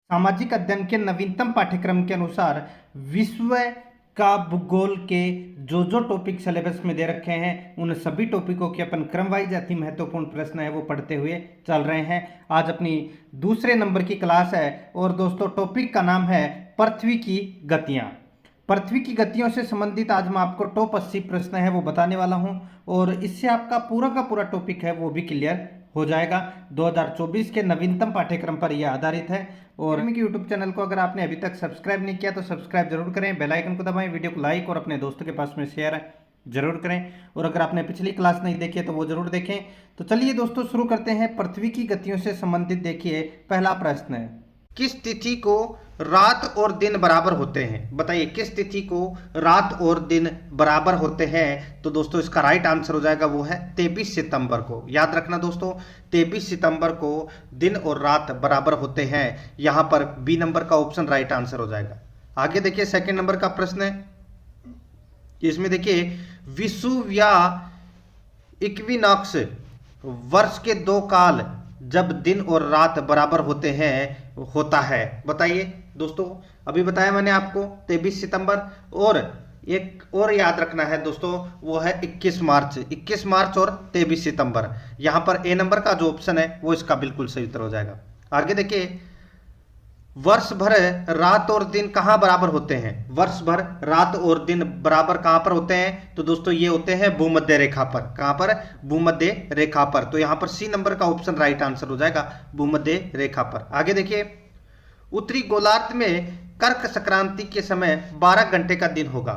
सामाजिक अध्ययन के नवीनतम पाठ्यक्रम के अनुसार विश्व का भूगोल के जो जो टॉपिक सिलेबस में दे रखे हैं उन सभी टॉपिकों के अपन क्रम वाइज अति महत्वपूर्ण प्रश्न है वो पढ़ते हुए चल रहे हैं। आज अपनी दूसरे नंबर की क्लास है और दोस्तों टॉपिक का नाम है पृथ्वी की गतियां। पृथ्वी की गतियों से संबंधित आज मैं आपको टॉप 80 प्रश्न है वो बताने वाला हूं और इससे आपका पूरा का पूरा टॉपिक है वो भी क्लियर हो जाएगा। 2024 के नवीनतम पाठ्यक्रम पर यह आधारित है और के यूट्यूब चैनल को अगर आपने अभी तक सब्सक्राइब नहीं किया तो सब्सक्राइब जरूर करें, बेल आइकन को दबाएं, वीडियो को लाइक और अपने दोस्तों के पास में शेयर जरूर करें और अगर आपने पिछली क्लास नहीं देखी है तो वो जरूर देखें। तो चलिए दोस्तों शुरू करते हैं। पृथ्वी की गतियों से संबंधित देखिए पहला प्रश्न है, किस तिथि को रात और दिन बराबर होते हैं? बताइए किस तिथि को रात और दिन बराबर होते हैं? तो दोस्तों इसका राइट आंसर हो जाएगा वो है 23 सितंबर को। याद रखना दोस्तों 23 सितंबर को दिन और रात बराबर होते हैं। यहां पर बी नंबर का ऑप्शन राइट आंसर हो जाएगा। आगे देखिए सेकंड नंबर का प्रश्न है, इसमें देखिए विषुव या इक्विनॉक्स वर्ष के दो काल जब दिन और रात बराबर होते हैं होता है। बताइए दोस्तों, अभी बताया मैंने आपको 23 सितंबर और एक और याद रखना है दोस्तों वो है 21 मार्च। 21 मार्च और 23 सितंबर। यहां पर ए नंबर का जो ऑप्शन है वो इसका बिल्कुल सही उत्तर हो जाएगा। आगे देखिए वर्ष भर रात और दिन कहां बराबर होते हैं? वर्ष भर रात और दिन बराबर कहां पर होते हैं? तो दोस्तों ये होते हैं भूमध्य रेखा पर। कहां पर? भूमध्य रेखा पर। तो यहां पर सी नंबर का ऑप्शन राइट आंसर हो जाएगा, भूमध्य रेखा पर। आगे देखिए उत्तरी गोलार्ध में कर्क संक्रांति के समय 12 घंटे का दिन होगा।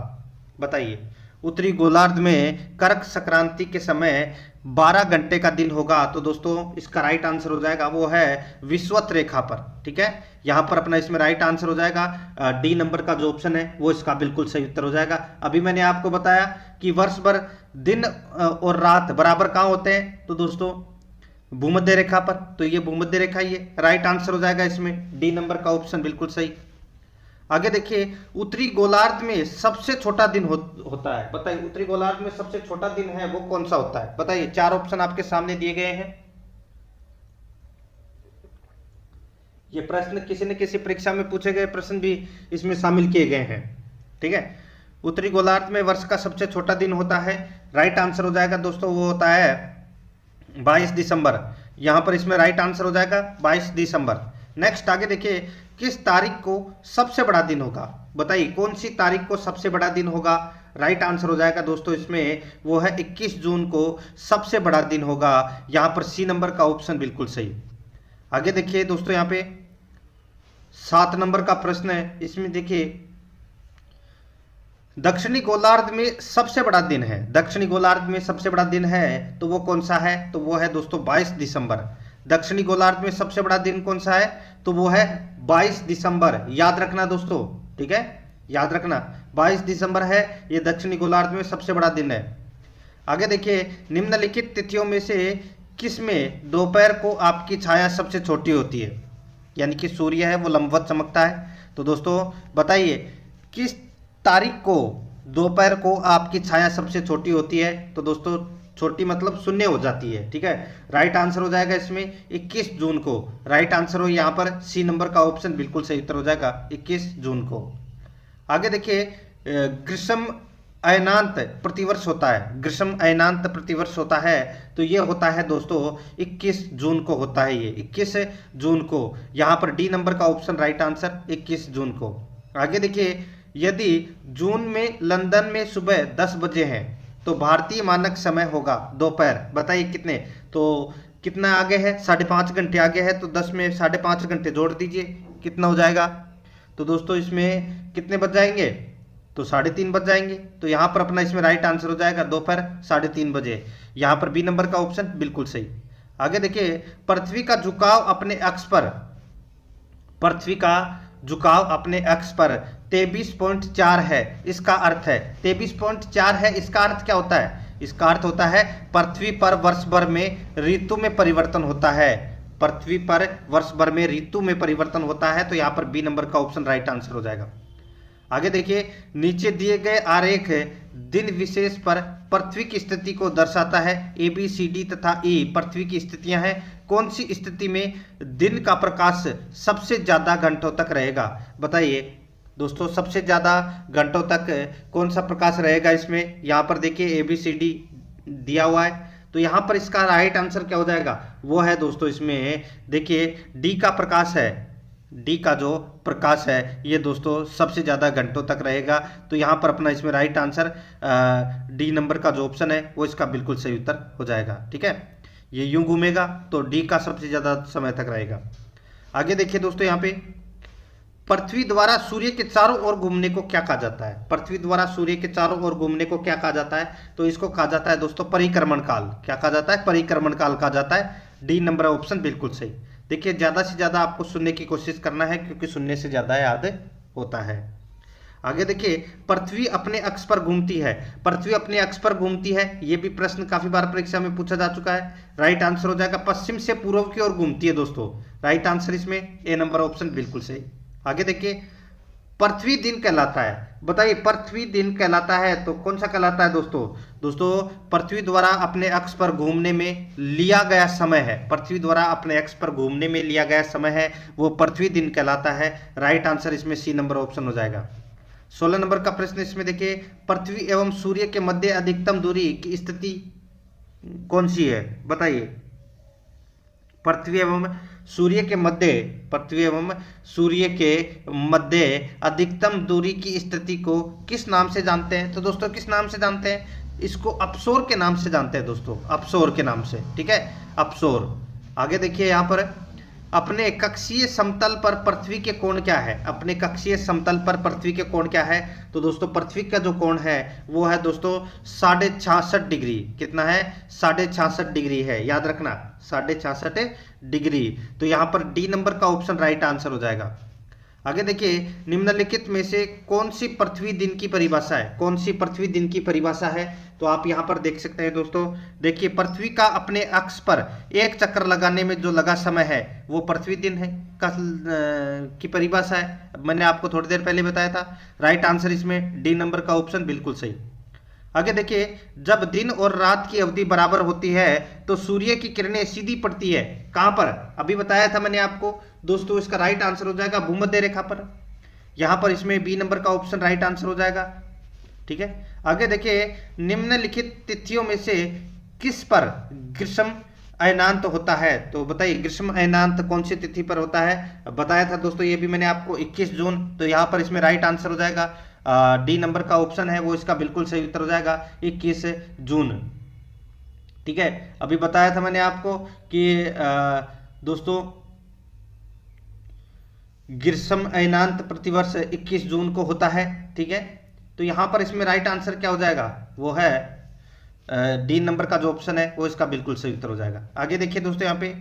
बताइए उत्तरी गोलार्ध में कर्क संक्रांति के समय 12 घंटे का दिन होगा। तो दोस्तों इसका राइट आंसर हो जाएगा वो है विषुवत रेखा पर। ठीक है, यहां पर अपना इसमें राइट आंसर हो जाएगा डी नंबर का जो ऑप्शन है वो इसका बिल्कुल सही उत्तर हो जाएगा। अभी मैंने आपको बताया कि वर्ष भर दिन और रात बराबर कहां होते हैं? तो दोस्तों भूमध्य रेखा पर। तो ये भूमध्य रेखा ये राइट आंसर हो जाएगा, इसमें डी नंबर का ऑप्शन बिल्कुल सही। आगे देखिए उत्तरी गोलार्ध में सबसे छोटा दिन होता है। बताइए उत्तरी गोलार्ध में सबसे छोटा दिन है वो कौन सा होता है? बताइए, चार ऑप्शन आपके सामने दिए गए हैं। ये प्रश्न किसी न किसी परीक्षा में पूछे गए प्रश्न भी इसमें शामिल किए गए हैं। ठीक है, उत्तरी गोलार्ध में वर्ष का सबसे छोटा दिन होता है। राइट आंसर हो जाएगा दोस्तों वो होता है 22 दिसंबर। यहां पर इसमें राइट आंसर हो जाएगा 22 दिसंबर। नेक्स्ट आगे देखिए किस तारीख को सबसे बड़ा दिन होगा? बताइए कौन सी तारीख को सबसे बड़ा दिन होगा? राइट आंसर हो जाएगा दोस्तों इसमें वो है 21 जून को सबसे बड़ा दिन होगा। यहां पर सी नंबर का ऑप्शन बिल्कुल सही। आगे देखिए दोस्तों यहां पे 7 नंबर का प्रश्न है, इसमें देखिए दक्षिणी गोलार्ध में सबसे बड़ा दिन है। दक्षिणी गोलार्ध में सबसे बड़ा दिन है तो वो कौन सा है? तो वो है दोस्तों 22 दिसंबर। दक्षिणी गोलार्ध में सबसे बड़ा दिन कौन सा है? तो वो है 22 दिसंबर। याद रखना दोस्तों, ठीक है, याद रखना 22 दिसंबर है ये दक्षिणी गोलार्ध में सबसे बड़ा दिन है। आगे देखिए निम्नलिखित तिथियों में से किस में दोपहर को आपकी छाया सबसे छोटी होती है? यानी कि सूर्य है वो लंबवत चमकता है। तो दोस्तों बताइए किस तारीख को दोपहर को आपकी छाया सबसे छोटी होती है? तो दोस्तों छोटी मतलब शून्य हो जाती है। ठीक है, राइट आंसर हो जाएगा इसमें 21 जून को। राइट आंसर हो यहाँ पर सी नंबर का ऑप्शन बिल्कुल सही उत्तर हो जाएगा 21 जून को। आगे देखिए ग्रीष्म अयनांत प्रतिवर्ष होता है। ग्रीष्म अयनांत प्रतिवर्ष होता है तो ये होता है दोस्तों 21 जून को होता है, ये 21 जून को। यहाँ पर डी नंबर का ऑप्शन राइट आंसर 21 जून को। आगे देखिए यदि जून में लंदन में सुबह 10 बजे है तो भारतीय मानक समय होगा दोपहर। बताइए कितने? तो कितना आगे है? 5.5 घंटे आगे है। तो 10 में 5.5 घंटे जोड़ दीजिए, कितना हो जाएगा? तो दोस्तों इसमें कितने बज जाएंगे? तो 3:30 बज जाएंगे। तो यहाँ पर अपना इसमें राइट आंसर हो जाएगा दोपहर 3:30 बजे। यहाँ पर बी नंबर का ऑप्शन बिल्कुल सही। आगे देखिए पृथ्वी का झुकाव अपने अक्ष पर, पृथ्वी का झुकाव अपने अक्ष पर 23.4 है। इसका अर्थ है 23.4 है, इसका अर्थ क्या होता है? इसका अर्थ होता है पृथ्वी पर वर्ष भर में ऋतु में परिवर्तन होता है। पृथ्वी पर वर्ष भर में ऋतु में परिवर्तन होता है। तो यहाँ पर बी नंबर का ऑप्शन राइट आंसर हो जाएगा। आगे देखिए, नीचे दिए गए आरेख दिन विशेष पर पृथ्वी की स्थिति को दर्शाता है। ए बी सी डी तथा ई पृथ्वी की स्थितियां हैं। कौन सी स्थिति में दिन का प्रकाश सबसे ज्यादा घंटों तक रहेगा? बताइए दोस्तों, सबसे ज्यादा घंटों तक कौन सा प्रकाश रहेगा इसमें? यहाँ पर देखिए ए बी सी डी दिया हुआ है, तो यहाँ पर इसका राइट आंसर क्या हो जाएगा? वो है दोस्तों, इसमें देखिए डी का प्रकाश है। डी का जो प्रकाश है ये दोस्तों सबसे ज़्यादा घंटों तक रहेगा। तो यहाँ पर अपना इसमें राइट आंसर डी नंबर का जो ऑप्शन है वो इसका बिल्कुल सही उत्तर हो जाएगा। ठीक है, ये यूं घूमेगा तो डी का सबसे ज़्यादा समय तक रहेगा। आगे देखिए दोस्तों, यहाँ पे पृथ्वी द्वारा सूर्य के चारों ओर घूमने को क्या कहा जाता है? पृथ्वी द्वारा सूर्य के चारों ओर घूमने को क्या कहा जाता है? तो इसको कहा जाता है दोस्तों परिक्रमण काल। क्या कहा जाता है? परिक्रमण काल कहा जाता है। डी नंबर ऑप्शन बिल्कुल सही। देखिए ज़्यादा से ज़्यादा आपको सुनने की कोशिश करना है, क्योंकि सुनने से ज़्यादा याद होता है। आगे देखिए, पृथ्वी अपने अक्ष पर घूमती है। पृथ्वी अपने अक्ष पर घूमती है, ये भी प्रश्न काफी बार परीक्षा में पूछा जा चुका है। राइट आंसर हो जाएगा पश्चिम से पूर्व की ओर घूमती है दोस्तों। राइट आंसर इसमें ए नंबर ऑप्शन बिल्कुल सही। आगे देखिए, पृथ्वी दिन कहलाता है। बताइए, पृथ्वी दिन कहलाता है तो कौन सा कहलाता है दोस्तों? दोस्तों पृथ्वी द्वारा अपने अक्ष पर घूमने में लिया गया समय है। पृथ्वी द्वारा अपने अक्ष पर घूमने में लिया गया समय है वो पृथ्वी दिन कहलाता है। राइट आंसर इसमें सी नंबर ऑप्शन हो जाएगा। 16 नंबर का प्रश्न इसमें देखिए, पृथ्वी एवं सूर्य के मध्य अधिकतम दूरी की स्थिति कौन सी है? बताइए, पृथ्वी एवं सूर्य के मध्य, पृथ्वी एवं सूर्य के मध्य अधिकतम दूरी की स्थिति को किस नाम से जानते हैं? तो दोस्तों किस नाम से जानते हैं? इसको अपसोर के नाम से जानते हैं दोस्तों, अपसोर के नाम से। ठीक है, अपसोर। आगे देखिए, यहाँ पर अपने कक्षीय समतल पर पृथ्वी के कोण क्या है? अपने कक्षीय समतल पर पृथ्वी के कोण क्या है? तो दोस्तों पृथ्वी का जो कोण है वो है दोस्तों 66.5 डिग्री। कितना है? 66.5 डिग्री है, याद रखना 66.5 डिग्री। तो यहाँ पर डी नंबर का ऑप्शन राइट आंसर हो जाएगा। आगे देखिए, निम्नलिखित में से कौन सी पृथ्वी दिन की परिभाषा है? कौन सी पृथ्वी दिन की परिभाषा है? तो आप यहाँ पर देख सकते हैं दोस्तों, देखिए पृथ्वी का अपने अक्ष पर एक चक्कर लगाने में जो लगा समय है वो पृथ्वी दिन है की परिभाषा है। मैंने आपको थोड़ी देर पहले बताया था। राइट आंसर इसमें डी नंबर का ऑप्शन बिल्कुल सही। आगे देखिए, जब दिन और रात की अवधि बराबर होती है तो सूर्य की किरणें सीधी पड़ती है। कहां पर? अभी बताया था मैंने आपको दोस्तों, इसका राइट आंसर हो जाएगा भूमध्य रेखा पर। यहां पर इसमें बी नंबर का ऑप्शन राइट आंसर हो जाएगा। ठीक है, आगे देखिए, निम्नलिखित तिथियों में से किस पर ग्रीष्म अयनांत होता है? तो बताइए, ग्रीष्म अयनांत कौन सी तिथि पर होता है? बताया था दोस्तों ये भी मैंने आपको 21 जून। तो यहाँ पर इसमें राइट आंसर हो जाएगा डी नंबर का ऑप्शन है वो इसका बिल्कुल सही उत्तर हो जाएगा 21 जून। ठीक है, अभी बताया था मैंने आपको कि दोस्तों ग्रीष्म अयनांत प्रतिवर्ष 21 जून को होता है। ठीक है, तो यहां पर इसमें राइट आंसर क्या हो जाएगा? वो है डी नंबर का जो ऑप्शन है वो इसका बिल्कुल सही उत्तर हो जाएगा। आगे देखिए दोस्तों, यहाँ पे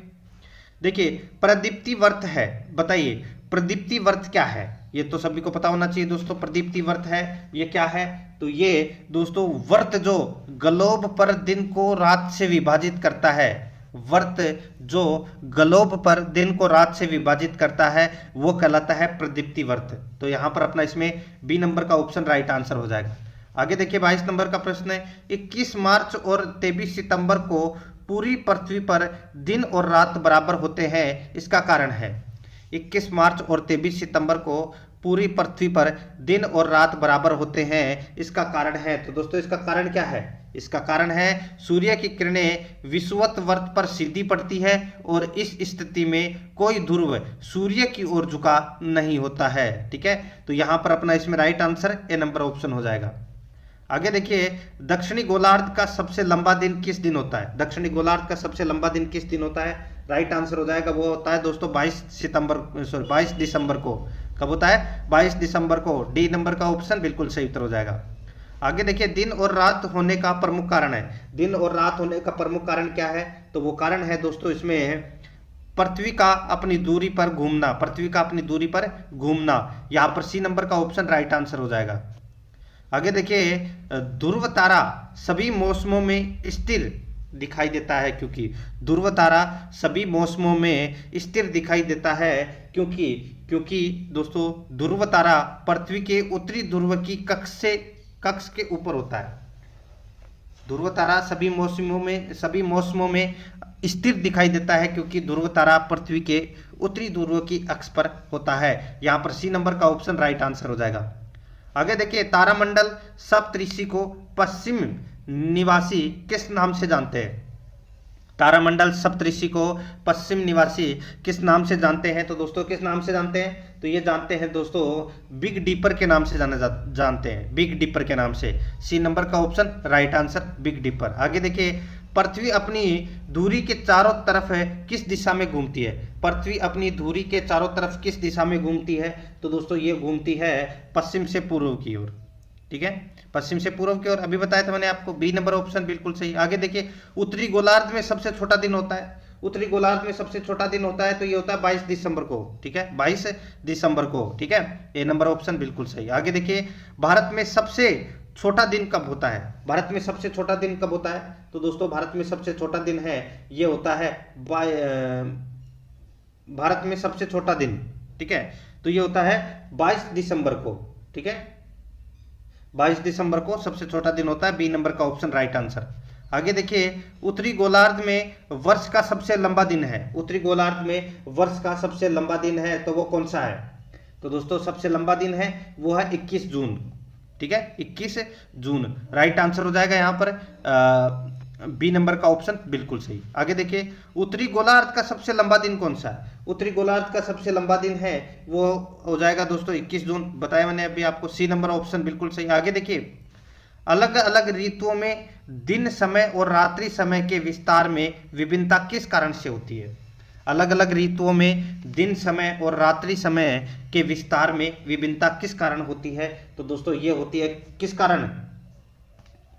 देखिए प्रदीप्ति वर्त है। बताइए प्रदीप्ति वर्त क्या है? ये तो सभी को पता होना चाहिए दोस्तों। प्रदीप्ति वर्त है ये क्या है? तो ये दोस्तों वर्त जो ग्लोब पर दिन को रात से विभाजित करता है, वर्त जो ग्लोब पर दिन को रात से विभाजित करता है वो कहलाता है प्रदीप्ति वर्त। तो यहाँ पर अपना इसमें बी नंबर का ऑप्शन राइट आंसर हो जाएगा। आगे देखिए 22 नंबर का प्रश्न है, 21 मार्च और 23 सितंबर को पूरी पृथ्वी पर दिन और रात बराबर होते हैं, इसका कारण है। 21 मार्च और 23 सितंबर को पूरी पृथ्वी पर दिन और रात बराबर होते हैं, इसका कारण है। तो दोस्तों इसका कारण क्या है? इसका कारण है सूर्य की किरणें विषुवत वर्त पर सीधी पड़ती है और इस स्थिति में कोई ध्रुव सूर्य की ओर झुका नहीं होता है। ठीक है, तो यहां पर अपना इसमें right answer A number option हो जाएगा। आगे देखिए, दक्षिणी गोलार्ध का सबसे लंबा दिन किस दिन होता है? दक्षिणी गोलार्ध का सबसे लंबा दिन किस दिन होता है? राइट आंसर हो जाएगा वो होता है दोस्तों 22 दिसंबर को। कब होता है? 22 दिसंबर को। डी नंबर का ऑप्शन बिल्कुल सही उत्तर हो जाएगा। आगे देखिए, दिन और रात होने का प्रमुख कारण है। दिन और रात होने का प्रमुख कारण क्या है? तो वो कारण है दोस्तों इसमें पृथ्वी का अपनी दूरी पर घूमना। पृथ्वी का अपनी दूरी पर घूमना, यहाँ पर सी नंबर का ऑप्शन राइट आंसर हो जाएगा। आगे देखिए, ध्रुव तारा सभी मौसमों में स्थिर दिखाई देता है, क्योंकि ध्रुव तारा सभी मौसमों में स्थिर दिखाई देता है, क्योंकि क्योंकि दोस्तों ध्रुव तारा पृथ्वी के उत्तरी ध्रुव की कक्ष के ऊपर होता है। ध्रुव तारा सभी मौसमों में स्थिर दिखाई देता है, क्योंकि ध्रुव तारा पृथ्वी के उत्तरी ध्रुव की अक्ष पर होता है। यहां पर सी नंबर का ऑप्शन राइट आंसर हो जाएगा। आगे देखिए, तारामंडल सप्तऋषि को पश्चिम निवासी किस नाम से जानते हैं? तारामंडल सप्तऋषि को पश्चिम निवासी किस नाम से जानते हैं? तो दोस्तों किस नाम से जानते हैं? तो ये जानते हैं दोस्तों बिग डीपर के नाम से जानते हैं, बिग डीपर के नाम से। सी नंबर का option right answer big deeper. आगे देखिए, पृथ्वी अपनी धुरी के चारों तरफ किस दिशा में घूमती है? पृथ्वी अपनी धुरी के चारों तरफ किस दिशा में घूमती है? तो दोस्तों ये घूमती है पश्चिम से पूर्व की ओर। ठीक है, पश्चिम से पूर्व की ओर। अभी बताया था मैंने आपको, बी नंबर ऑप्शन बिल्कुल सही। आगे देखिए, उत्तरी गोलार्ध में सबसे छोटा दिन होता है। उत्तरी गोलार्ध में सबसे छोटा दिन होता है, तो ये होता है 22 दिसंबर को। ठीक है, 22 दिसंबर को। ठीक है, ए नंबर ऑप्शन बिल्कुल सही। आगे देखिए, भारत में सबसे छोटा दिन कब होता है? भारत में सबसे छोटा दिन कब होता है? तो दोस्तों भारत में सबसे छोटा दिन है, ये होता है भारत में सबसे छोटा दिन, ठीक है, तो ये होता है 22 दिसंबर को। ठीक है, 22 दिसंबर को सबसे छोटा दिन होता है। बी नंबर का ऑप्शन राइट आंसर। आगे देखिए, उत्तरी गोलार्ध में वर्ष का सबसे लंबा दिन है। उत्तरी गोलार्ध में वर्ष का सबसे लंबा दिन है, तो वो कौन सा है? तो दोस्तों सबसे लंबा दिन है वो है 21 जून। ठीक है, 21 जून राइट आंसर हो जाएगा यहाँ पर। बी नंबर का ऑप्शन बिल्कुल सही। आगे देखिए, उत्तरी गोलार्ध का सबसे लंबा दिन कौन सा है? उत्तरी गोलार्ध का सबसे लंबा दिन है वो हो जाएगा दोस्तों 21 जून, बताया मैंने अभी आपको। सी नंबर ऑप्शन बिल्कुल सही। आगे देखिए, अलग अलग ऋतुओं में दिन समय और रात्रि समय के विस्तार में विभिन्नता किस कारण से होती है? अलग अलग ऋतुओं में दिन समय और रात्रि समय के विस्तार में विभिन्नता किस कारण होती है? तो दोस्तों ये होती है किस कारण?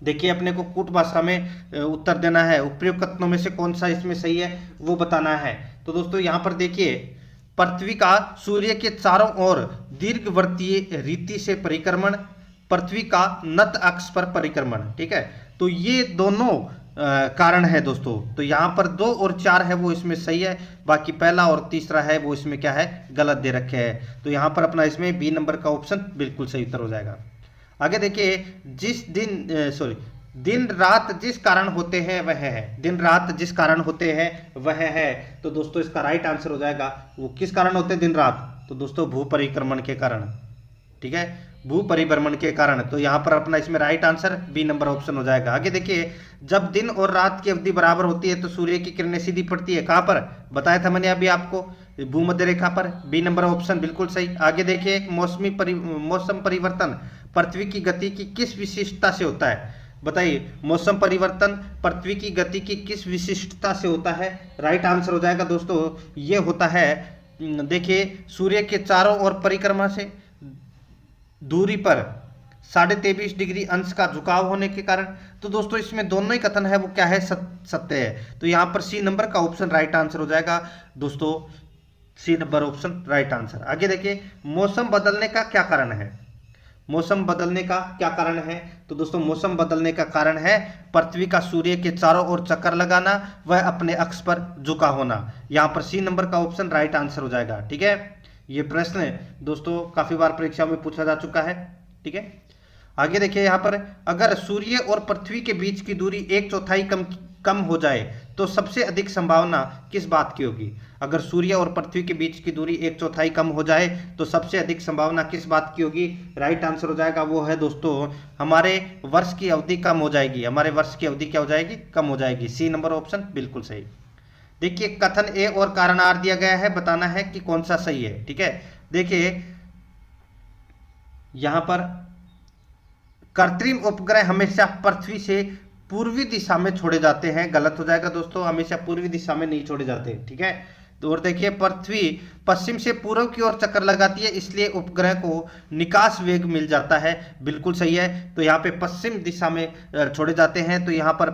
देखिए, अपने को कूट भाषा में उत्तर देना है। उपयुक्त कथनों में से कौन सा इसमें सही है वो बताना है। तो दोस्तों यहाँ पर देखिए, पृथ्वी का सूर्य के चारों ओर दीर्घवृत्तीय रीति से परिक्रमण, पृथ्वी का नत अक्ष पर परिक्रमण। ठीक है, तो ये दोनों कारण है दोस्तों। तो यहाँ पर 2 और 4 है वो इसमें सही है, बाकी पहला और तीसरा है वो इसमें क्या है, गलत दे रखे हैं। तो यहाँ पर अपना इसमें बी नंबर का ऑप्शन बिल्कुल सही उत्तर हो जाएगा। आगे देखिए, दिन रात जिस कारण होते हैं वह है। दिन रात जिस कारण होते हैं वह है, तो दोस्तों इसका राइट आंसर हो जाएगा वो किस कारण होते हैं दिन रात? तो दोस्तों भू परिक्रमण के कारण। ठीक है, भू परिभ्रमण के कारण। तो यहाँ पर अपना इसमें right answer B number option हो जाएगा। आगे देखिए, जब दिन और रात की अवधि बराबर होती है तो सूर्य की किरणें सीधी पड़ती है, कहाँ पर? बताया था मैंने अभी आपको, भूमध्य रेखा पर। बी नंबर ऑप्शन बिल्कुल सही। आगे देखिए, मौसम परिवर्तन पृथ्वी की गति की किस विशिष्टता से होता है? बताइए, मौसम परिवर्तन पृथ्वी की गति की किस विशिष्टता से होता है? राइट आंसर हो जाएगा दोस्तों, ये होता है, देखिए, सूर्य के चारों ओर परिक्रमा से दूरी पर 23.5 डिग्री अंश का झुकाव होने के कारण। तो दोस्तों इसमें दोनों ही कथन है वो क्या है, सत्य है। तो यहाँ पर सी नंबर का ऑप्शन राइट आंसर हो जाएगा दोस्तों, C number option right answer. आगे देखिए, मौसम बदलने का क्या कारण है? मौसम बदलने का क्या कारण है? तो दोस्तों मौसम बदलने का कारण है पृथ्वी का सूर्य के चारों ओर चक्कर लगाना, वह अपने अक्ष पर झुका होना। यहाँ पर सी नंबर का ऑप्शन राइट आंसर हो जाएगा। ठीक है, ये प्रश्न दोस्तों काफी बार परीक्षा में पूछा जा चुका है। ठीक है, आगे देखिए, यहाँ पर अगर सूर्य और पृथ्वी के बीच की दूरी 1/4 कम हो जाए तो सबसे अधिक संभावना किस बात की होगी? अगर सूर्य और पृथ्वी के बीच की दूरी 1/4 कम हो जाए तो सबसे अधिक संभावना किस बात की होगी? राइट आंसर हो जाएगा वो है दोस्तों, हमारे वर्ष की अवधि कम हो जाएगी। हमारे वर्ष की अवधि क्या हो जाएगी? कम हो जाएगी। सी नंबर ऑप्शन बिल्कुल सही। देखिए, कथन ए और कारण आर दिया गया है, बताना है कि कौन सा सही है। ठीक है, देखिए यहां पर कृत्रिम उपग्रह हमेशा पृथ्वी से पूर्वी दिशा में छोड़े जाते हैं, गलत हो जाएगा दोस्तों, हमेशा पूर्वी दिशा में नहीं छोड़े जाते। ठीक है, तो और देखिए, पृथ्वी पश्चिम से पूर्व की ओर चक्कर लगाती है, इसलिए उपग्रह को निकास वेग मिल जाता है, बिल्कुल सही है। तो यहाँ पे पश्चिम दिशा में छोड़े जाते हैं, तो यहाँ पर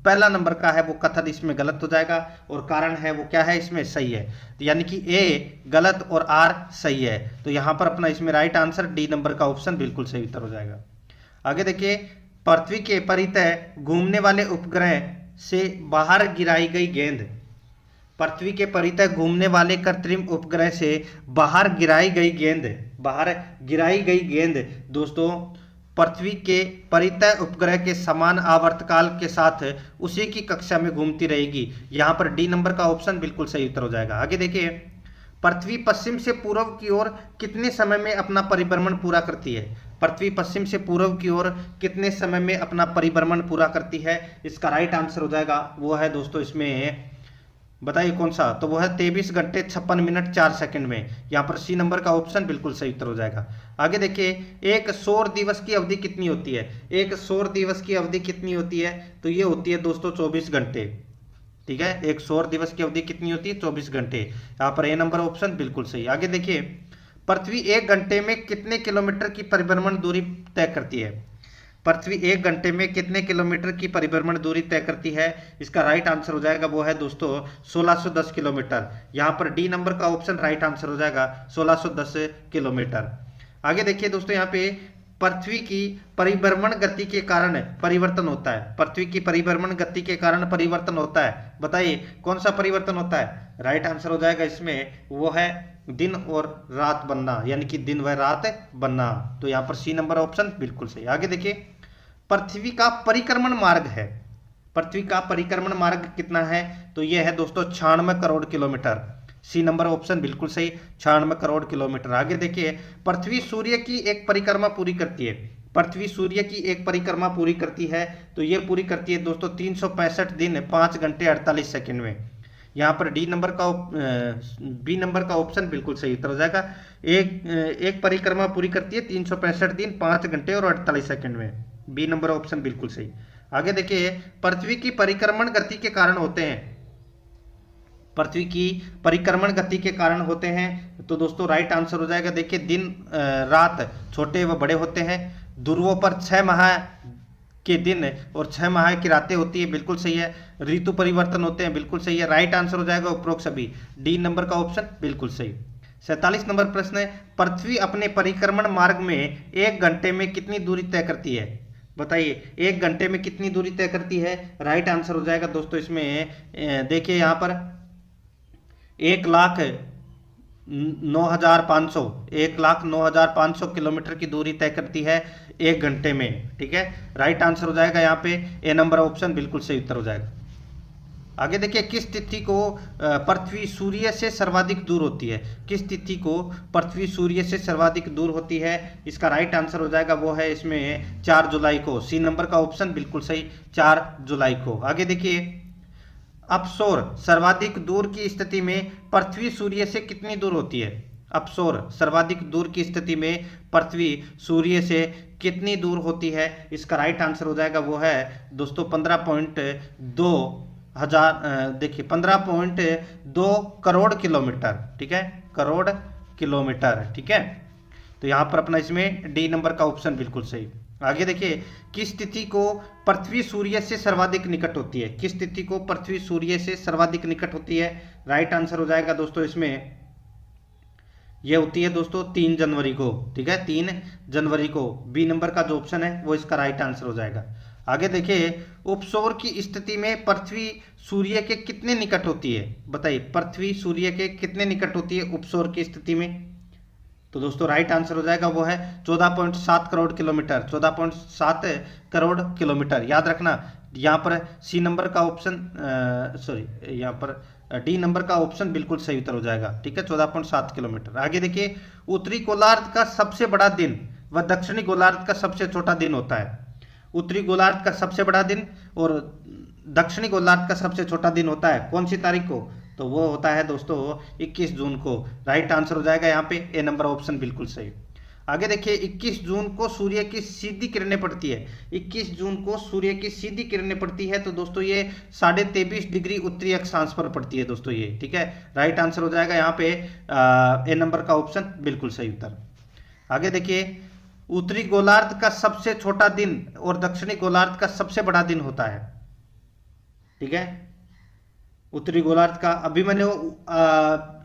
पहला नंबर का है वो कथन इसमें गलत हो जाएगा, और कारण है वो क्या है, इसमें सही है। तो यानी कि ए गलत और आर सही है। तो यहाँ पर अपना इसमें राइट आंसर डी नंबर का ऑप्शन बिल्कुल सही उत्तर हो जाएगा। आगे देखिए, पृथ्वी के परितः घूमने वाले उपग्रह से बाहर गिराई गई गेंद, पृथ्वी के परितः घूमने वाले कृत्रिम उपग्रह से बाहर गिराई गई गेंद, बाहर गिराई गई गेंद दोस्तों पृथ्वी के परितः उपग्रह के समान आवर्तकाल के साथ उसी की कक्षा में घूमती रहेगी। यहां पर डी नंबर का ऑप्शन बिल्कुल सही उत्तर हो जाएगा। आगे देखिए, पृथ्वी पश्चिम से पूर्व की ओर कितने समय में अपना परिभ्रमण पूरा करती है? पृथ्वी पश्चिम से पूर्व की ओर कितने समय में अपना परिभ्रमण पूरा करती है? इसका राइट आंसर हो जाएगा वो है दोस्तों, इसमें बताइए कौन सा, तो वो है 23 घंटे 56 मिनट 4 सेकंड में। यहाँ पर सी नंबर का ऑप्शन बिल्कुल सही उत्तर हो जाएगा। आगे देखिए, एक सौर दिवस की अवधि कितनी होती है? एक सौर दिवस की अवधि कितनी होती है? तो ये होती है दोस्तों 24 घंटे। ठीक है, एक सौर दिवस की अवधि कितनी होती है? 24 घंटे। यहाँ पर ए नंबर ऑप्शन बिल्कुल सही। आगे देखिए, पृथ्वी 1 घंटे में कितने किलोमीटर की परिभ्रमण दूरी तय करती है? पृथ्वी 1 घंटे में कितने किलोमीटर की परिभ्रमण दूरी तय करती है? इसका राइट आंसर हो जाएगा वो है दोस्तों 1610 किलोमीटर। यहाँ पर डी नंबर का ऑप्शन राइट आंसर हो जाएगा 1610 किलोमीटर। आगे देखिए दोस्तों, यहाँ पे पृथ्वी की परिभ्रमण गति के कारण परिवर्तन होता है। पृथ्वी की परिभ्रमण गति के कारण परिवर्तन होता है, बताइए कौन सा परिवर्तन होता है? राइट आंसर हो जाएगा इसमें वो है दिन और रात बनना, यानी कि दिन व रात बनना। तो यहाँ पर सी नंबर ऑप्शन बिल्कुल सही। आगे देखिए, पृथ्वी का परिक्रमण मार्ग है, पृथ्वी का परिक्रमण मार्ग कितना है? तो ये है दोस्तों 96 crore kilometre. C number option बिल्कुल सही, 96 करोड़ किलोमीटर। आगे देखिए, पृथ्वी सूर्य की एक परिक्रमा पूरी करती है। पृथ्वी सूर्य की एक परिक्रमा पूरी करती है, तो ये पूरी करती है दोस्तों 365 दिन 5 घंटे 48 सेकंड में। यहाँ पर डी नंबर का बी नंबर का ऑप्शन बिल्कुल सही उत्तर हो जाएगा। एक परिक्रमा पूरी करती है 365 दिन 5 घंटे और 48 सेकंड में। बी नंबर ऑप्शन बिल्कुल सही। आगे देखिए, पृथ्वी की परिक्रमण गति के कारण होते हैं, पृथ्वी की परिक्रमण गति के कारण होते हैं, तो दोस्तों राइट आंसर हो जाएगा। देखिए, दिन रात छोटे व बड़े होते हैं, ध्रुवों पर 6 माह के दिन और 6 माह की रातें होती है, बिल्कुल सही है। ऋतु परिवर्तन होते हैं, बिल्कुल सही है। राइट आंसर हो जाएगा उपरोक्त सभी, डी नंबर का ऑप्शन बिल्कुल सही। 47 नंबर प्रश्न है, पृथ्वी अपने परिक्रमण मार्ग में 1 घंटे में कितनी दूरी तय करती है? बताइए 1 घंटे में कितनी दूरी तय करती है? राइट आंसर हो जाएगा दोस्तों इसमें देखिए यहाँ पर 1,09,500 किलोमीटर की दूरी तय करती है 1 घंटे में। ठीक है, राइट आंसर हो जाएगा यहाँ पे ए नंबर ऑप्शन बिल्कुल सही उत्तर हो जाएगा। आगे देखिए, किस तिथि को पृथ्वी सूर्य से सर्वाधिक दूर होती है? किस तिथि को पृथ्वी सूर्य से सर्वाधिक दूर होती है? इसका राइट आंसर हो जाएगा वो है इसमें 4 जुलाई को। सी नंबर का ऑप्शन बिल्कुल सही, 4 जुलाई को। आगे देखिए, अपसौर सर्वाधिक दूर की स्थिति में पृथ्वी सूर्य से कितनी दूर होती है? अपसौर सर्वाधिक दूर की स्थिति में पृथ्वी सूर्य से कितनी दूर होती है? इसका राइट आंसर हो जाएगा वो है दोस्तों 15.2 करोड़ किलोमीटर। ठीक है, करोड़ किलोमीटर। ठीक है, तो यहाँ पर अपना इसमें डी नंबर का ऑप्शन बिल्कुल सही। आगे देखिए, किस तिथि को पृथ्वी सूर्य से सर्वाधिक निकट होती है? किस तिथि को पृथ्वी सूर्य से सर्वाधिक निकट होती है? राइट आंसर हो जाएगा दोस्तों इसमें यह होती है दोस्तों 3 जनवरी को। ठीक है, 3 जनवरी को। बी नंबर का जो ऑप्शन है वो इसका राइट आंसर हो जाएगा। आगे देखिए, उपसौर की स्थिति में पृथ्वी सूर्य के कितने निकट होती है? बताइए, पृथ्वी सूर्य के कितने निकट होती है उपसौर की स्थिति में? तो दोस्तों राइट आंसर हो जाएगा वो है 14.7 करोड़ किलोमीटर। 14.7 करोड़ किलोमीटर। याद रखना, यहाँ पर सी नंबर का ऑप्शन यहाँ पर डी नंबर का ऑप्शन बिल्कुल सही उत्तर हो जाएगा। ठीक है, 14.7 किलोमीटर। आगे देखिए, उत्तरी गोलार्ध का सबसे बड़ा दिन व दक्षिणी गोलार्ध का सबसे छोटा दिन होता है। उत्तरी गोलार्ध का सबसे बड़ा दिन और दक्षिणी गोलार्ध का सबसे छोटा दिन होता है कौन सी तारीख को? तो वो होता है दोस्तों 21 जून को। राइट आंसर हो जाएगा यहाँ पे ए नंबर ऑप्शन बिल्कुल सही। आगे देखिए, 21 जून को सूर्य की सीधी किरणें पड़ती है। 21 जून को सूर्य की सीधी किरणें पड़ती है, तो दोस्तों ये 23.5 डिग्री उत्तरी अक्षांश पर पड़ती है दोस्तों ये। ठीक है, राइट आंसर हो जाएगा यहाँ पे ए नंबर का ऑप्शन बिल्कुल सही उत्तर। आगे देखिए, उत्तरी गोलार्ध का सबसे छोटा दिन और दक्षिणी गोलार्ध का सबसे बड़ा दिन होता है। ठीक है, उत्तरी गोलार्ध का अभी मैंने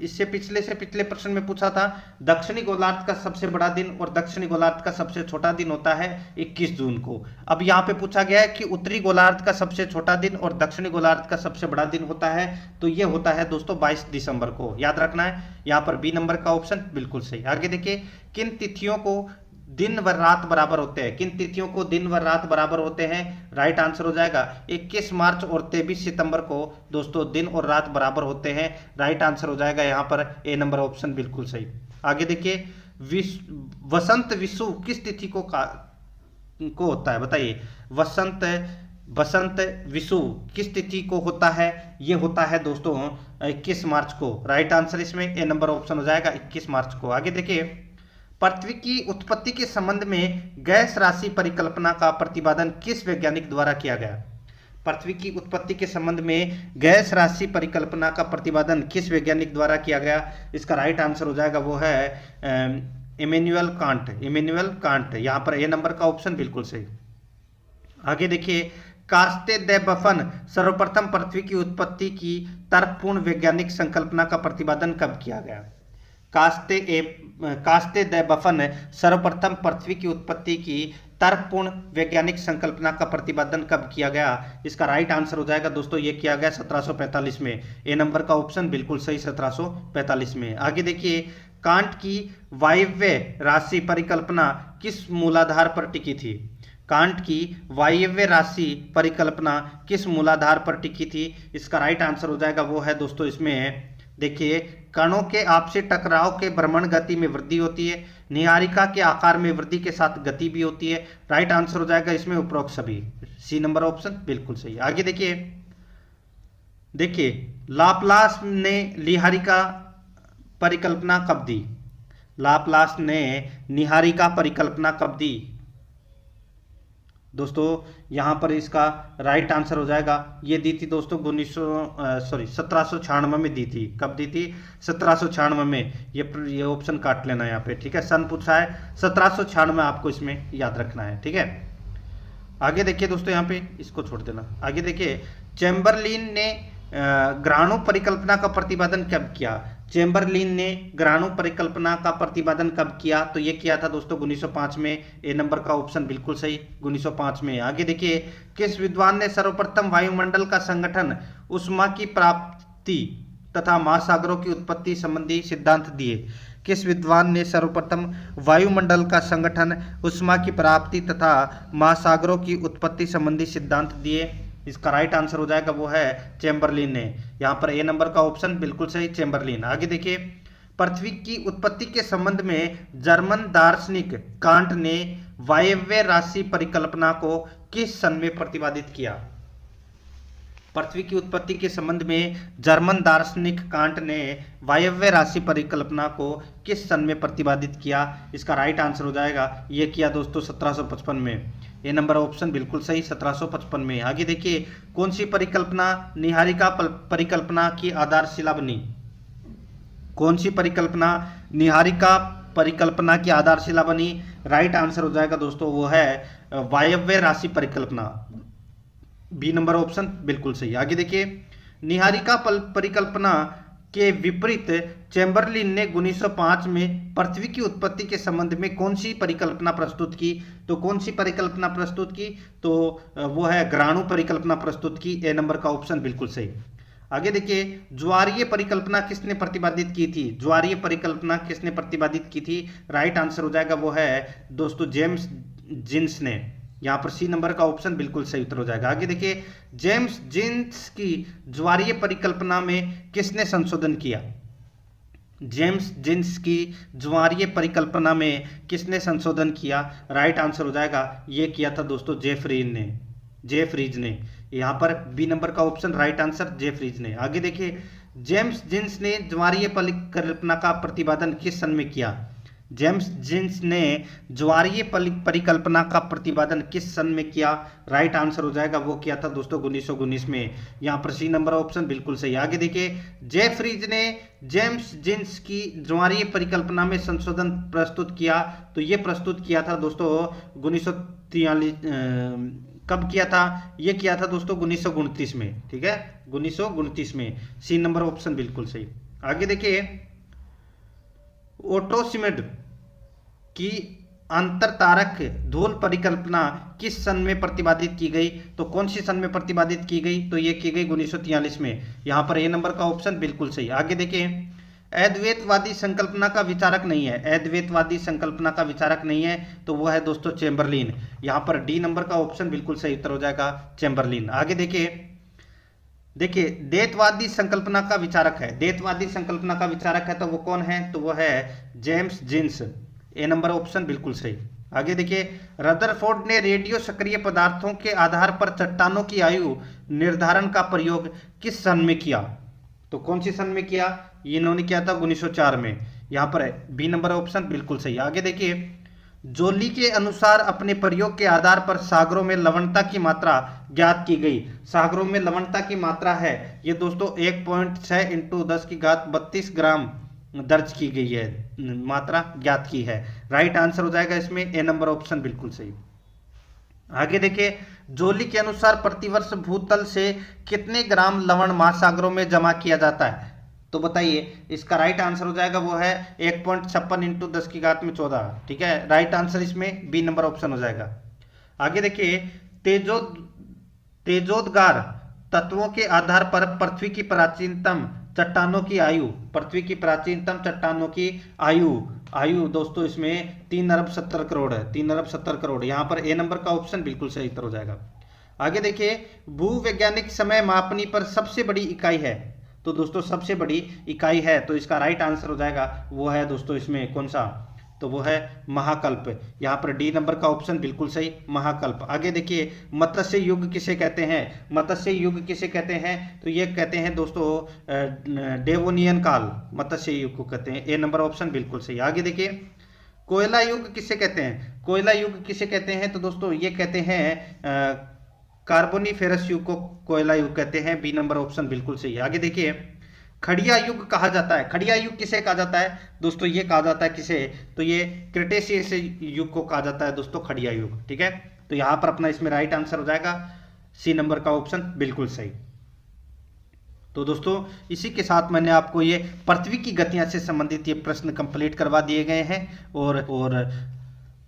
इससे पिछले से पिछले प्रश्न में पूछा था। दक्षिणी गोलार्ध का सबसे बड़ा दिन और दक्षिणी गोलार्ध का सबसे छोटा दिन होता है 21 जून को। अब यहाँ पे पूछा गया है कि उत्तरी गोलार्ध का सबसे छोटा दिन और दक्षिणी गोलार्ध का सबसे बड़ा दिन होता है, तो ये होता है दोस्तों 22 दिसंबर को, याद रखना है। यहाँ पर बी नंबर का ऑप्शन बिल्कुल सही। आगे देखिए, किन तिथियों को दिन व रात बराबर होते हैं, किन तिथियों को दिन व रात बराबर होते हैं? राइट आंसर हो जाएगा 21 मार्च और 23 सितंबर को दोस्तों दिन और रात बराबर होते हैं। राइट आंसर हो जाएगा यहाँ पर ए नंबर ऑप्शन बिल्कुल सही। आगे देखिए, वसंत विषु किस तिथि को होता है, बताइए। वसंत विषु किस तिथि को होता है? ये होता है दोस्तों 21 मार्च को। राइट आंसर इसमें ए नंबर ऑप्शन हो जाएगा 21 मार्च को। आगे देखिए, पृथ्वी की उत्पत्ति के संबंध में गैस राशि परिकल्पना का प्रतिपादन किस वैज्ञानिक द्वारा किया गया? पृथ्वी की उत्पत्ति के संबंध में गैस राशि परिकल्पना का प्रतिपादन किस वैज्ञानिक द्वारा किया गया? इसका राइट आंसर हो जाएगा वो है इमैनुअल कांट। इमैनुअल कांट, यहाँ पर ए नंबर का ऑप्शन बिल्कुल सही। आगे देखिए, कास्ते द बफन सर्वप्रथम पृथ्वी की उत्पत्ति की तर्कपूर्ण वैज्ञानिक संकल्पना का प्रतिपादन कब किया गया? कास्ते द बफन सर्वप्रथम पृथ्वी की उत्पत्ति की तर्कपूर्ण वैज्ञानिक संकल्पना का प्रतिपादन कब किया गया? इसका राइट आंसर हो जाएगा दोस्तों, ये किया गया 1745 में। ए नंबर का ऑप्शन बिल्कुल सही, 1745 में। आगे देखिए, कांट की वायव्य राशि परिकल्पना किस मूलाधार पर टिकी थी? कांट की वायव्य राशि परिकल्पना किस मूलाधार पर टिकी थी? इसका राइट आंसर हो जाएगा वो है दोस्तों, इसमें देखिए, कणों के आपसी टकराव के भ्रमण गति में वृद्धि होती है, निहारिका के आकार में वृद्धि के साथ गति भी होती है। राइट आंसर हो जाएगा इसमें उपरोक्त सभी। सी नंबर ऑप्शन बिल्कुल सही। आगे देखिए, लाप्लास ने निहारिका परिकल्पना कब दी? लाप्लास ने निहारिका परिकल्पना कब दी? दोस्तों यहाँ पर इसका राइट आंसर हो जाएगा, ये दी थी दोस्तों 1796 में दी थी। कब दी थी? 1796 में। ये ऑप्शन काट लेना यहाँ पे, ठीक है। सन पूछा है, 1796 आपको इसमें याद रखना है, ठीक है। आगे देखिए दोस्तों, यहाँ पे इसको छोड़ देना। आगे देखिए, चैम्बरलिन ने ग्राणु परिकल्पना का प्रतिपादन कब किया? चैम्बरलिन ने ग्राणु परिकल्पना का प्रतिपादन कब किया? तो ये किया था दोस्तों 1905 में। ए नंबर का ऑप्शन बिल्कुल सही, 1905 में। आगे देखिए, किस विद्वान ने सर्वप्रथम वायुमंडल का संगठन, उष्मा की प्राप्ति तथा महासागरों की उत्पत्ति संबंधी सिद्धांत दिए? किस विद्वान ने सर्वप्रथम वायुमंडल का संगठन, उष्मा की प्राप्ति तथा महासागरों की उत्पत्ति संबंधी सिद्धांत दिए? इसका राइट आंसर हो जाएगा वो है चैम्बरलिन ने। यहाँ पर ए नंबर का ऑप्शन बिल्कुल सही, चैम्बरलिन। आगे देखिए, पृथ्वी की उत्पत्ति के संबंध में जर्मन दार्शनिक कांट ने वायव्य राशि परिकल्पना को किस सन में प्रतिपादित किया? पृथ्वी की उत्पत्ति के संबंध में जर्मन दार्शनिक कांट ने वायव्य राशि परिकल्पना को किस सन में प्रतिपादित किया? इसका राइट आंसर हो जाएगा, ये किया दोस्तों 1755 में। ये नंबर ऑप्शन बिल्कुल सही, 1755 में। आगे देखिए, कौन सी परिकल्पना निहारिका परिकल्पना की आधारशिला बनी? कौन सी परिकल्पना निहारिका परिकल्पना की आधारशिला बनी? राइट आंसर हो जाएगा दोस्तों वो है वायव्य राशि परिकल्पना। बी नंबर ऑप्शन बिल्कुल सही। आगे देखिए, निहारिका परिकल्पना के विपरीत चैम्बरलिन ने 1905 में पृथ्वी की उत्पत्ति के संबंध में कौन सी परिकल्पना प्रस्तुत की? तो कौन सी परिकल्पना प्रस्तुत की? तो वो है ग्राणु परिकल्पना प्रस्तुत की। ए नंबर का ऑप्शन बिल्कुल सही। आगे देखिए, ज्वारीय परिकल्पना किसने प्रतिपादित की थी? ज्वारीय परिकल्पना किसने प्रतिपादित की थी? राइट आंसर हो जाएगा वो है दोस्तों जेम्स जीन्स ने। यहाँ पर सी नंबर का ऑप्शन बिल्कुल सही उत्तर हो जाएगा। आगे देखिए, जेम्स जीन्स की ज्वारीय परिकल्पना में किसने संशोधन किया? जेम्स जीन्स की ज्वारीय परिकल्पना में किसने संशोधन किया? राइट आंसर हो जाएगा, ये किया था दोस्तों जेफरीज ने। यहाँ पर बी नंबर का ऑप्शन राइट आंसर, जेफरीज ने। आगे देखिए, जेम्स जीन्स ने ज्वारीय परिकल्पना का प्रतिपादन किस सन में किया? जेम्स जीन्स ने ज्वारीय परिकल्पना का प्रतिपादन किस सन में किया? राइट आंसर हो जाएगा, वो किया था दोस्तों 1919 में। यहाँ पर सी नंबर ऑप्शन बिल्कुल सही। आगे देखिए, जेफरीज ने जेम्स जीन्स की ज्वारीय परिकल्पना में संशोधन प्रस्तुत किया, तो ये प्रस्तुत किया था दोस्तों कब किया था? ये किया था दोस्तों 1929 में, ठीक है, 1929 में। सी नंबर ऑप्शन बिल्कुल सही। आगे देखिए, ओटो की अंतर तारक धूल परिकल्पना किस सन में प्रतिपादित की गई? तो कौन सी सन में प्रतिपादित की गई? तो ये की गई 1943 में। यहां पर ए नंबर का ऑप्शन बिल्कुल सही। आगे देखिए, अद्वैतवादी संकल्पना का विचारक नहीं है, अद्वैतवादी संकल्पना का विचारक नहीं है, तो वो है दोस्तों चैम्बरलिन। यहां पर डी नंबर का ऑप्शन बिल्कुल सही उत्तर हो जाएगा, चैम्बरलिन। आगे देखिए द्वैतवादी संकल्पना का विचारक है, द्वैतवादी संकल्पना का विचारक है तो वो कौन है? तो वो है जेम्स जीन्स। ए नंबर ऑप्शन बिल्कुल सही। आगे देखिए, रदरफोर्ड ने रेडियो सक्रिय पदार्थों के आधार पर चट्टानों की आयु निर्धारण का प्रयोग किस सन में किया? तो कौन सी सन में किया? इन्होंने किया था 1904 में। यहां पर है बी नंबर ऑप्शन बिल्कुल सही। आगे देखिए, जोली के अनुसार अपने प्रयोग के आधार पर सागरों में लवणता की मात्रा ज्ञात की गई। सागरों में लवणता की मात्रा है ये दोस्तों 1.6 × 1032 ग्राम दर्ज की गई है, मात्रा ज्ञात की है। राइट आंसर हो जाएगा इसमें ए नंबर ऑप्शन बिल्कुल सही। आगे देखिए, जोली के अनुसार प्रतिवर्ष भूतल से कितने ग्राम लवण महासागरों में जमा किया जाता है? तो बताइए, इसका राइट आंसर हो जाएगा वो है 1.56 × 1014, ठीक है। राइट आंसर इसमें बी नंबर ऑप्शन हो जाएगा। आगे देखिए, तेजोदगार तत्वों के आधार पर पृथ्वी की प्राचीनतम चट्टानों की आयु, पृथ्वी की प्राचीनतम चट्टानों की आयु दोस्तों इसमें 3 अरब 70 करोड़ है, 3 अरब 70 करोड़। यहां पर ए नंबर का ऑप्शन बिल्कुल सही उत्तर हो जाएगा। आगे देखिए, भूवैज्ञानिक समय मापनी पर सबसे बड़ी इकाई है? तो दोस्तों सबसे बड़ी इकाई है तो इसका राइट आंसर हो जाएगा वो है दोस्तों इसमें कौन सा? तो वो है महाकल्प। यहाँ पर डी नंबर का ऑप्शन बिल्कुल सही, महाकल्प। आगे देखिए, मत्स्य युग किसे कहते हैं? मत्स्य युग किसे कहते हैं? तो ये कहते हैं दोस्तों डेवोनियन काल, मत्स्य युग को कहते हैं। ए नंबर ऑप्शन बिल्कुल सही। आगे देखिए, कोयला युग किसे कहते हैं? कोयला युग किसे कहते हैं? तो दोस्तों ये कहते हैं कार्बोनिफेरस युग को कोयला युग कहते हैं। बी नंबर ऑप्शन बिल्कुल सही है। आगे देखिए, खड़िया युग कहा जाता है, खड़िया युग किसे कहा जाता है? दोस्तों ये कहा जाता है किसे? तो ये क्रिटेशियस युग को कहा जाता है दोस्तों, खड़िया युग, ठीक है। तो यहां पर अपना इसमें राइट आंसर हो जाएगा सी नंबर का ऑप्शन बिल्कुल सही। तो दोस्तों इसी के साथ मैंने आपको ये पृथ्वी की गतियां से संबंधित ये प्रश्न कंप्लीट करवा दिए गए हैं। और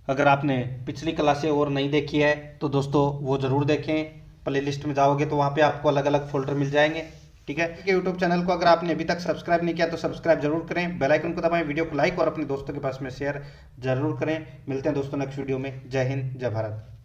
अगर आपने पिछली क्लासें और नहीं देखी है तो दोस्तों वो ज़रूर देखें। प्लेलिस्ट में जाओगे तो वहाँ पे आपको अलग अलग फोल्डर मिल जाएंगे, ठीक है। यूट्यूब चैनल को अगर आपने अभी तक सब्सक्राइब नहीं किया तो सब्सक्राइब जरूर करें, बेल आइकन को दबाएं, वीडियो को लाइक और अपने दोस्तों के पास में शेयर जरूर करें। मिलते हैं दोस्तों नेक्स्ट वीडियो में। जय हिंद, जय भारत।